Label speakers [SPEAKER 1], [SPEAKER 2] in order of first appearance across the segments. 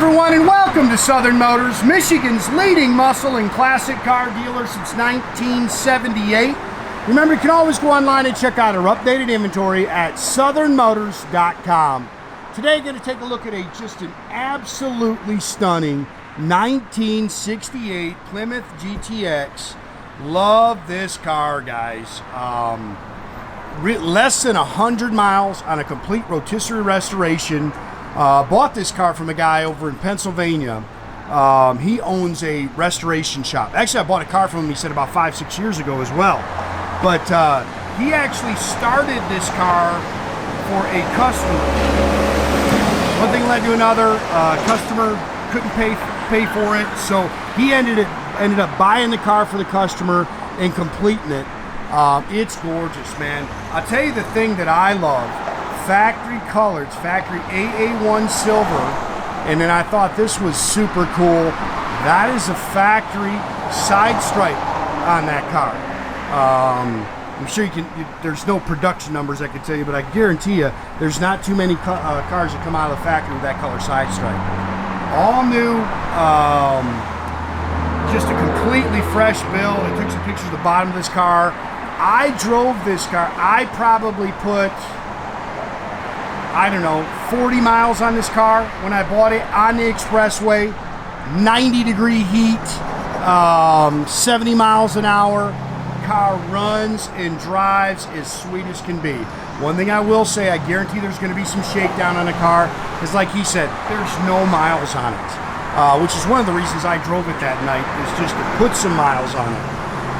[SPEAKER 1] everyone, and welcome to Southern Motors, Michigan's leading muscle and classic car dealer since 1978. Remember, you can always go online and check out our updated inventory at southernmotors.com. Today, going to take a look at just an absolutely stunning 1968 Plymouth GTX. Love this car, guys. Less than 100 miles on a complete rotisserie restoration. Bought this car from a guy over in Pennsylvania. He owns a restoration shop. Actually, I bought a car from him, he said, about 5-6 years ago as well. But he actually started this car for a customer. One thing led to another. Customer couldn't pay for it, so he ended up buying the car for the customer and completing it. It's gorgeous, man. I'll tell you the thing that I love. Factory color, it's factory AA1 silver, and then I thought this was super cool. That is a factory side stripe on that car. I'm sure there's no production numbers I can tell you, but I guarantee you there's not too many cars that come out of the factory with that color side stripe. All new, just a completely fresh build. I took some pictures of the bottom of this car. I drove this car. I probably put, I don't know, 40 miles on this car when I bought it on the expressway, 90-degree heat, 70 miles an hour. Car runs and drives as sweet as can be. One thing I will say, I guarantee there's going to be some shakedown on the car, because like he said, there's no miles on it, which is one of the reasons I drove it that night, is just to put some miles on it.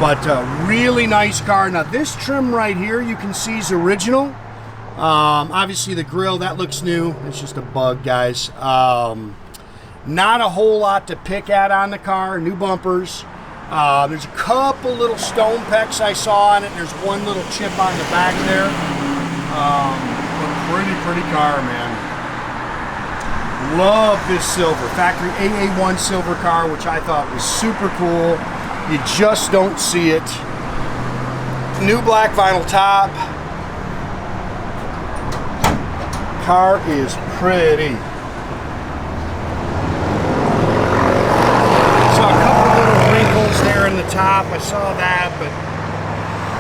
[SPEAKER 1] But really nice car. Now this trim right here you can see is original. Obviously the grill, that looks new. It's just a bug, guys. Not a whole lot to pick at on the car. New bumpers. There's a couple little stone pecks I saw on it. There's one little chip on the back there. But pretty car, man. Love this silver. Factory AA1 silver car, which I thought was super cool. You just don't see it. New black vinyl top. Car is pretty. Saw a couple little wrinkles there in the top. I saw that, but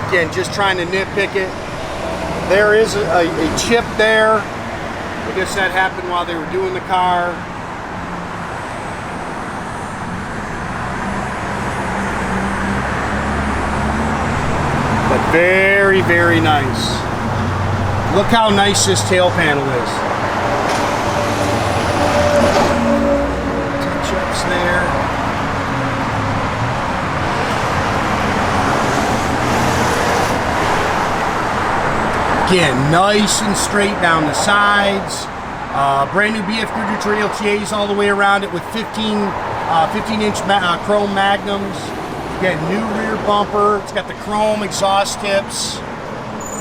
[SPEAKER 1] again, just trying to nitpick it. There is a chip there. I guess that happened while they were doing the car. But very, very nice. Look how nice this tail panel is. Touch-ups there. Again, nice and straight down the sides. Brand new BF Goodrich Radial TAs all the way around it with 15-inch chrome Magnums. Again, new rear bumper. It's got the chrome exhaust tips.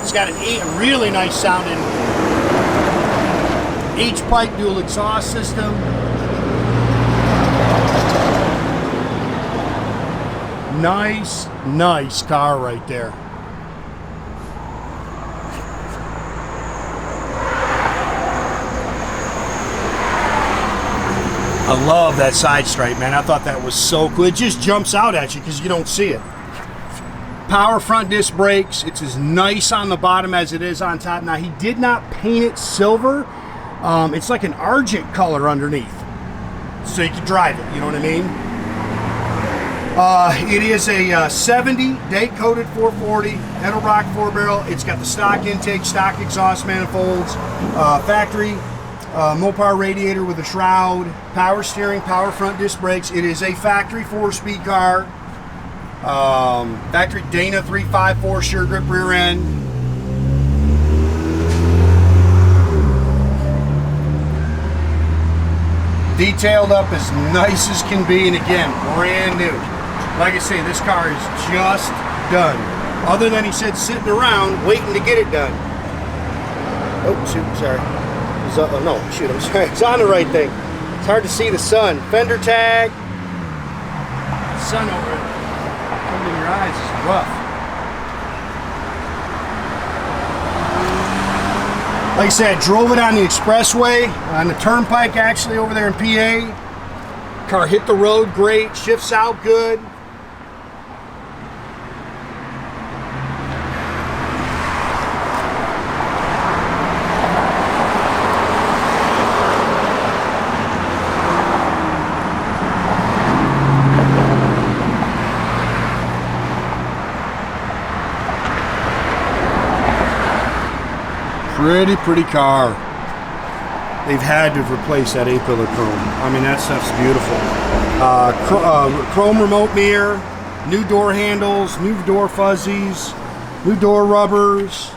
[SPEAKER 1] It's got a really nice sounding H-pipe dual exhaust system. Nice car right there. I love that side stripe, man. I thought that was so cool. It just jumps out at you because you don't see it. Power front disc brakes. It's as nice on the bottom as it is on top. Now, he did not paint it silver. It's like an argent color underneath, so you can drive it, you know what I mean? It is a 70 day-coated 440 Edelbrock 4-barrel. It's got the stock intake, stock exhaust manifolds, factory Mopar radiator with a shroud, power steering, power front disc brakes. It is a factory 4-speed car. Factory Dana 354 sheer grip rear end. Detailed up as nice as can be, and again, brand new. Like I say, this car is just done. Other than he said sitting around waiting to get it done. Oh, shoot, sorry. Oh, no, shoot, I'm sorry. It's on the right thing. It's hard to see the sun. Fender tag. Sun over it. Coming in your eyes is rough. Like I said, drove it on the expressway, on the turnpike actually over there in PA. Car hit the road great, shifts out good. Pretty car. They've had to replace that A-pillar chrome. I mean, that stuff's beautiful. Chrome remote mirror, new door handles, new door fuzzies, new door rubbers.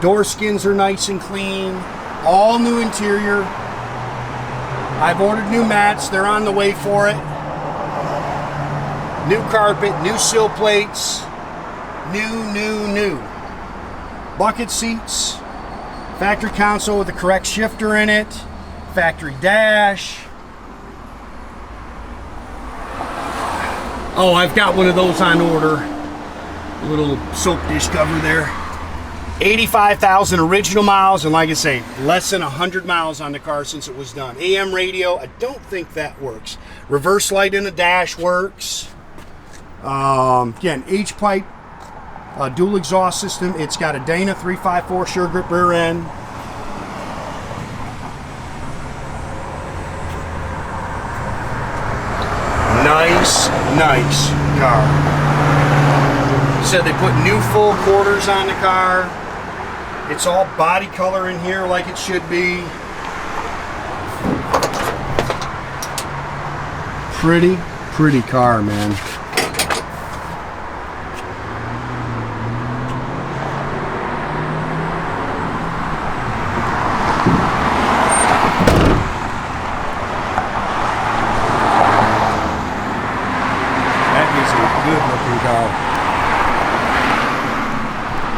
[SPEAKER 1] Door skins are nice and clean. All new interior. I've ordered new mats. They're on the way for it. New carpet, new sill plates. New. Bucket seats. Factory console with the correct shifter in it. Factory dash. Oh, I've got one of those on order. A little soap dish cover there. 85,000 original miles, and like I say, less than 100 miles on the car since it was done. AM radio, I don't think that works. Reverse light in the dash works. Again, H-pipe. Dual exhaust system. It's got a Dana 354 sure grip rear end. Nice car. Said they put new full quarters on the car. It's all body color in here like it should be. Pretty car, man.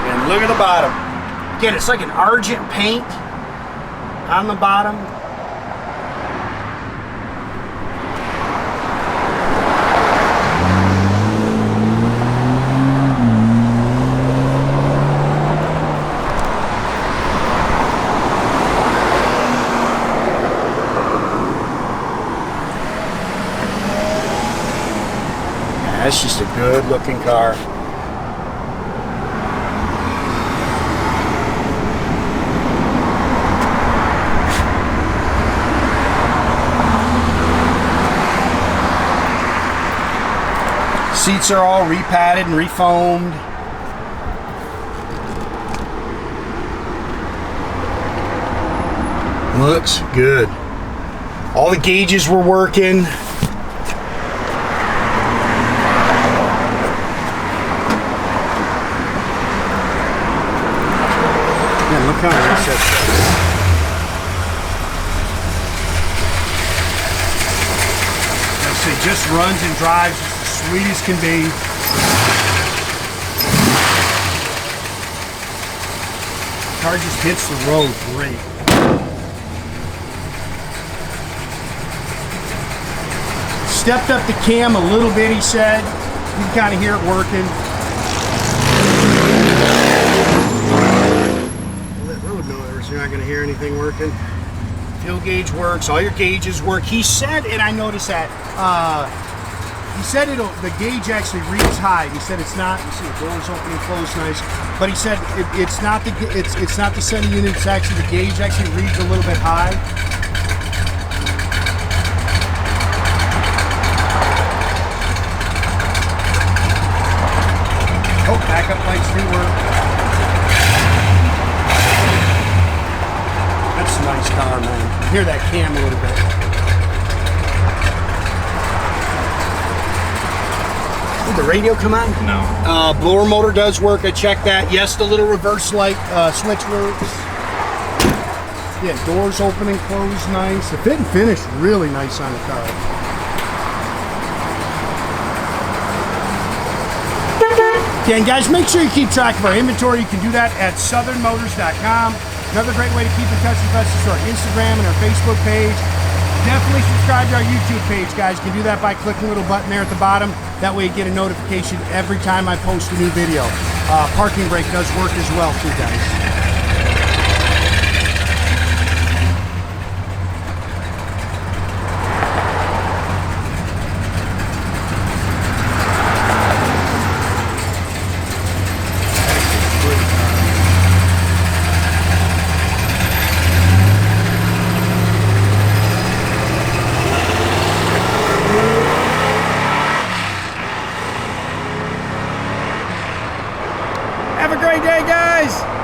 [SPEAKER 1] And look at the bottom. Again, it's like an argent paint on the bottom. That's just a good looking car. Seats are all repadded and refoamed. Looks good. All the gauges were working. Man, look how nice that stuff is. It just runs and drives as sweet as can be. Car just hits the road great. Stepped up the cam a little bit, he said. You can kind of hear it working. That road noise, you're not going to hear anything working. Fuel gauge works, all your gauges work. He said, and I noticed that, he said the gauge actually reads high. He said it's not, you see the doors open and close nice, but he said it's not the center unit, it's actually the gauge actually reads a little bit high. Oh, backup lights do work. That's a nice car, man. You hear that cam a little bit. Did the radio come on?
[SPEAKER 2] No.
[SPEAKER 1] Blower motor does work. I checked that. Yes, the little reverse light switch works. Yeah, doors open and close nice. The fit and finish really nice on the car. Again, guys, make sure you keep track of our inventory. You can do that at southernmotors.com. Another great way to keep in touch with us is our Instagram and our Facebook page. Definitely subscribe to our YouTube page, guys. You can do that by clicking the little button there at the bottom. That way you get a notification every time I post a new video. Parking brake does work as well too, guys. great day, guys.